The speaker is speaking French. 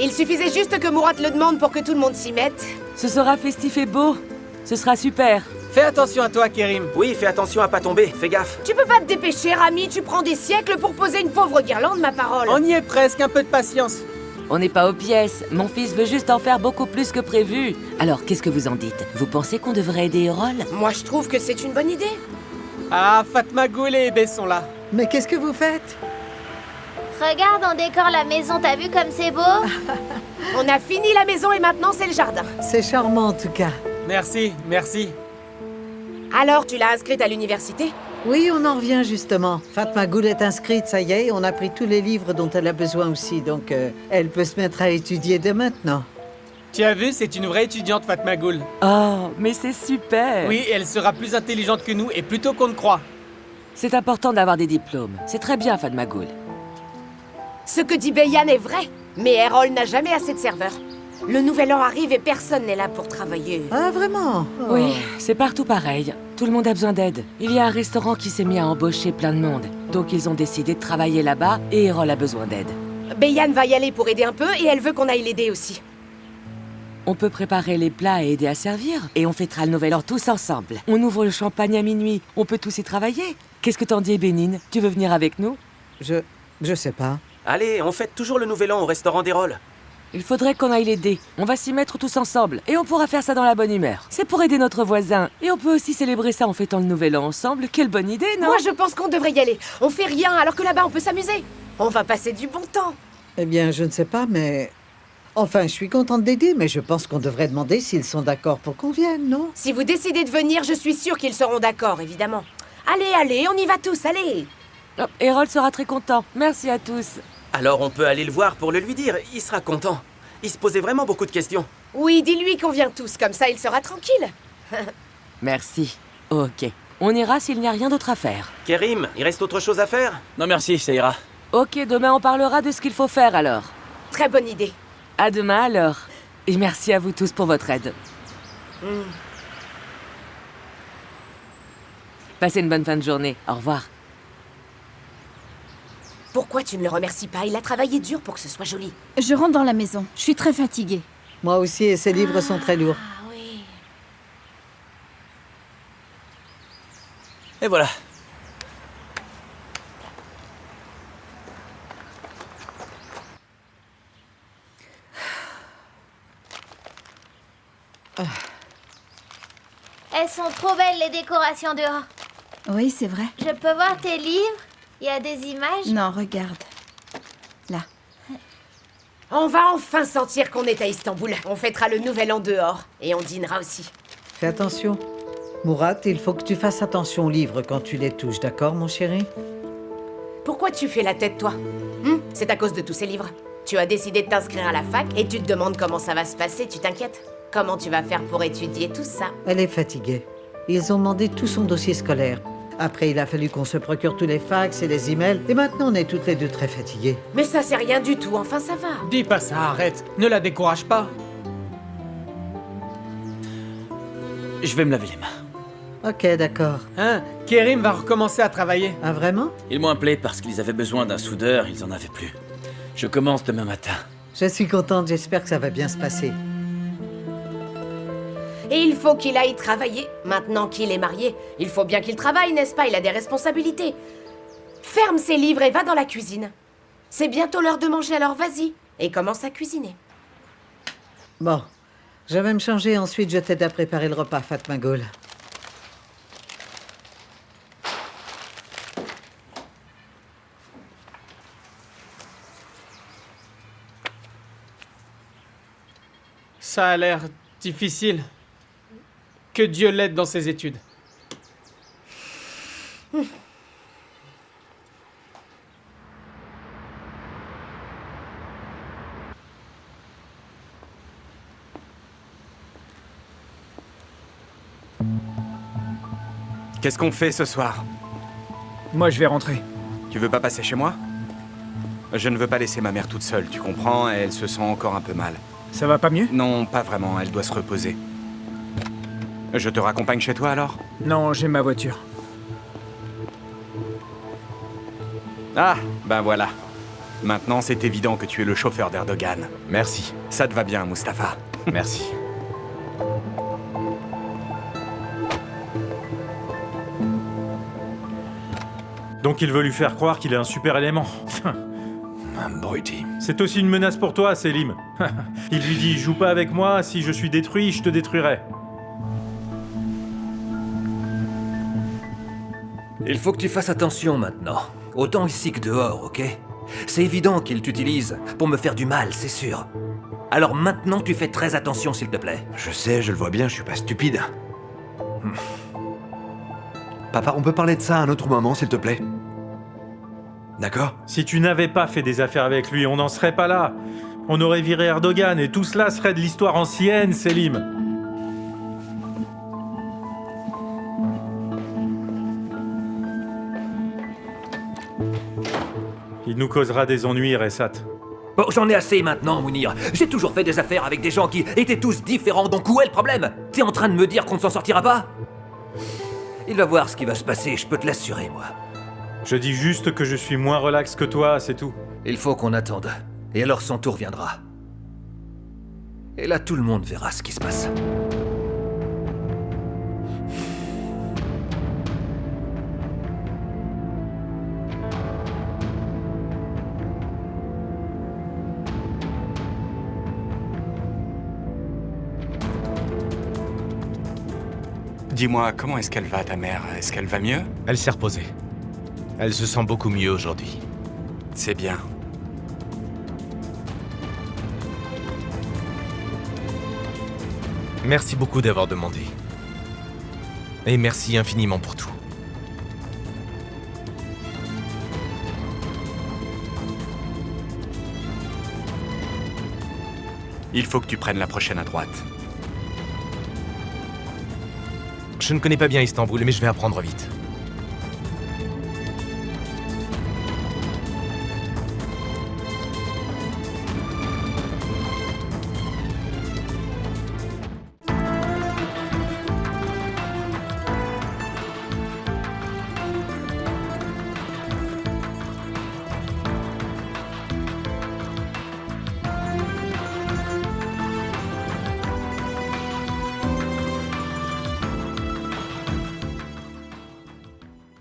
Il suffisait juste que Murat le demande pour que tout le monde s'y mette. Ce sera festif et beau. Ce sera super. Fais attention à toi, Kerim. Oui, fais attention à pas tomber, fais gaffe. Tu peux pas te dépêcher, Rami, tu prends des siècles pour poser une pauvre guirlande, ma parole. On y est presque, un peu de patience. On n'est pas aux pièces. Mon fils veut juste en faire beaucoup plus que prévu. Alors, qu'est-ce que vous en dites? Vous pensez qu'on devrait aider Erol? Moi, je trouve que c'est une bonne idée. Ah, Fatma Ghoul et Ebe sont là. Mais qu'est-ce que vous faites? Regarde, on décore la maison, t'as vu comme c'est beau? On a fini la maison et maintenant, c'est le jardin. C'est charmant en tout cas. Merci, merci. Alors, tu l'as inscrite à l'université? Oui, on en revient justement. Fatma Ghoul est inscrite, ça y est, on a pris tous les livres dont elle a besoin aussi, donc elle peut se mettre à étudier dès maintenant. Tu as vu, c'est une vraie étudiante, Fatma Ghoul. Oh, mais c'est super. Oui, elle sera plus intelligente que nous et plus tôt qu'on ne croit. C'est important d'avoir des diplômes. C'est très bien, Fatma Ghoul. Ce que dit Beyan est vrai, mais Erol n'a jamais assez de serveurs. Le nouvel an arrive et personne n'est là pour travailler. Ah, vraiment? Oh. Oui, c'est partout pareil. Tout le monde a besoin d'aide. Il y a un restaurant qui s'est mis à embaucher plein de monde. Donc ils ont décidé de travailler là-bas et Erol a besoin d'aide. Beyan va y aller pour aider un peu et elle veut qu'on aille l'aider aussi. On peut préparer les plats et aider à servir. Et on fêtera le nouvel an tous ensemble. On ouvre le champagne à minuit. On peut tous y travailler. Qu'est-ce que t'en dis, Bénine? Tu veux venir avec nous? Je sais pas. Allez, on fête toujours le nouvel an au restaurant d'Erol. Il faudrait qu'on aille l'aider. On va s'y mettre tous ensemble. Et on pourra faire ça dans la bonne humeur. C'est pour aider notre voisin. Et on peut aussi célébrer ça en fêtant le nouvel an ensemble. Quelle bonne idée, non? Moi, je pense qu'on devrait y aller. On fait rien alors que là-bas, on peut s'amuser. On va passer du bon temps. Eh bien, je ne sais pas, mais... Enfin, je suis contente d'aider, mais je pense qu'on devrait demander s'ils sont d'accord pour qu'on vienne, non? Si vous décidez de venir, je suis sûre qu'ils seront d'accord, évidemment. Allez, allez, on y va tous, allez. Oh, Erol sera très content. Merci à tous. Alors on peut aller le voir pour le lui dire, il sera content. Il se posait vraiment beaucoup de questions. Oui, dis-lui qu'on vient tous, comme ça il sera tranquille. Merci. Ok. On ira s'il n'y a rien d'autre à faire. Kerim, il reste autre chose à faire? Non merci, ça ira. Ok, demain on parlera de ce qu'il faut faire alors. Très bonne idée. À demain alors. Et merci à vous tous pour votre aide. Passez une bonne fin de journée. Au revoir. Pourquoi tu ne le remercies pas? Il a travaillé dur pour que ce soit joli. Je rentre dans la maison. Je suis très fatiguée. Moi aussi, et ces livres sont très lourds. Ah oui. Et voilà. Elles sont trop belles les décorations dehors. Oui, c'est vrai. Je peux voir tes livres? Il y a des images? Non, regarde. Là. On va enfin sentir qu'on est à Istanbul. On fêtera le nouvel an dehors. Et on dînera aussi. Fais attention. Murat, il faut que tu fasses attention aux livres quand tu les touches, d'accord, mon chéri? Pourquoi tu fais la tête, toi? C'est à cause de tous ces livres. Tu as décidé de t'inscrire à la fac et tu te demandes comment ça va se passer, tu t'inquiètes? Comment tu vas faire pour étudier tout ça? Elle est fatiguée. Ils ont demandé tout son dossier scolaire. Après, il a fallu qu'on se procure tous les fax et les emails. Et maintenant, on est toutes les deux très fatiguées. Mais ça, c'est rien du tout, enfin ça va. Dis pas ça, arrête. Ne la décourage pas. Je vais me laver les mains. Ok, d'accord. Hein? Kerim va recommencer à travailler. Ah, vraiment? Ils m'ont appelé parce qu'ils avaient besoin d'un soudeur, ils en avaient plus. Je commence demain matin. Je suis contente, j'espère que ça va bien se passer. Et il faut qu'il aille travailler. Maintenant qu'il est marié, il faut bien qu'il travaille, n'est-ce pas? Il a des responsabilités. Ferme ses livres et va dans la cuisine. C'est bientôt l'heure de manger, alors vas-y. Et commence à cuisiner. Bon, je vais me changer, ensuite je t'aide à préparer le repas, Fatma Ghoul. Ça a l'air difficile. Que Dieu l'aide dans ses études. Qu'est-ce qu'on fait ce soir? Moi, je vais rentrer. Tu veux pas passer chez moi? Je ne veux pas laisser ma mère toute seule, tu comprends? Elle se sent encore un peu mal. Ça va pas mieux? Non, pas vraiment, elle doit se reposer. Je te raccompagne chez toi alors? Non, j'ai ma voiture. Ah, ben voilà. Maintenant, c'est évident que tu es le chauffeur d'Erdogan. Merci. Ça te va bien, Mustapha. Merci. Donc il veut lui faire croire qu'il est un super élément. Abruti. C'est aussi une menace pour toi, Selim. Il lui dit, joue pas avec moi, si je suis détruit, je te détruirai. Il faut que tu fasses attention maintenant. Autant ici que dehors, ok? C'est évident qu'il t'utilise pour me faire du mal, c'est sûr. Alors maintenant, tu fais très attention, s'il te plaît. Je sais, je le vois bien, je suis pas stupide. Papa, on peut parler de ça à un autre moment, s'il te plaît? D'accord? Si tu n'avais pas fait des affaires avec lui, on n'en serait pas là. On aurait viré Erdogan et tout cela serait de l'histoire ancienne, Selim. Il nous causera des ennuis, Ressat. Bon, j'en ai assez maintenant, Mounir. J'ai toujours fait des affaires avec des gens qui étaient tous différents, donc où est le problème? T'es en train de me dire qu'on ne s'en sortira pas? Il va voir ce qui va se passer, je peux te l'assurer, moi. Je dis juste que je suis moins relax que toi, c'est tout. Il faut qu'on attende. Et alors son tour viendra. Et là, tout le monde verra ce qui se passe. Dis-moi, comment est-ce qu'elle va, ta mère? Est-ce qu'elle va mieux? Elle s'est reposée. Elle se sent beaucoup mieux aujourd'hui. C'est bien. Merci beaucoup d'avoir demandé. Et merci infiniment pour tout. Il faut que tu prennes la prochaine à droite. Je ne connais pas bien Istanbul, mais je vais apprendre vite.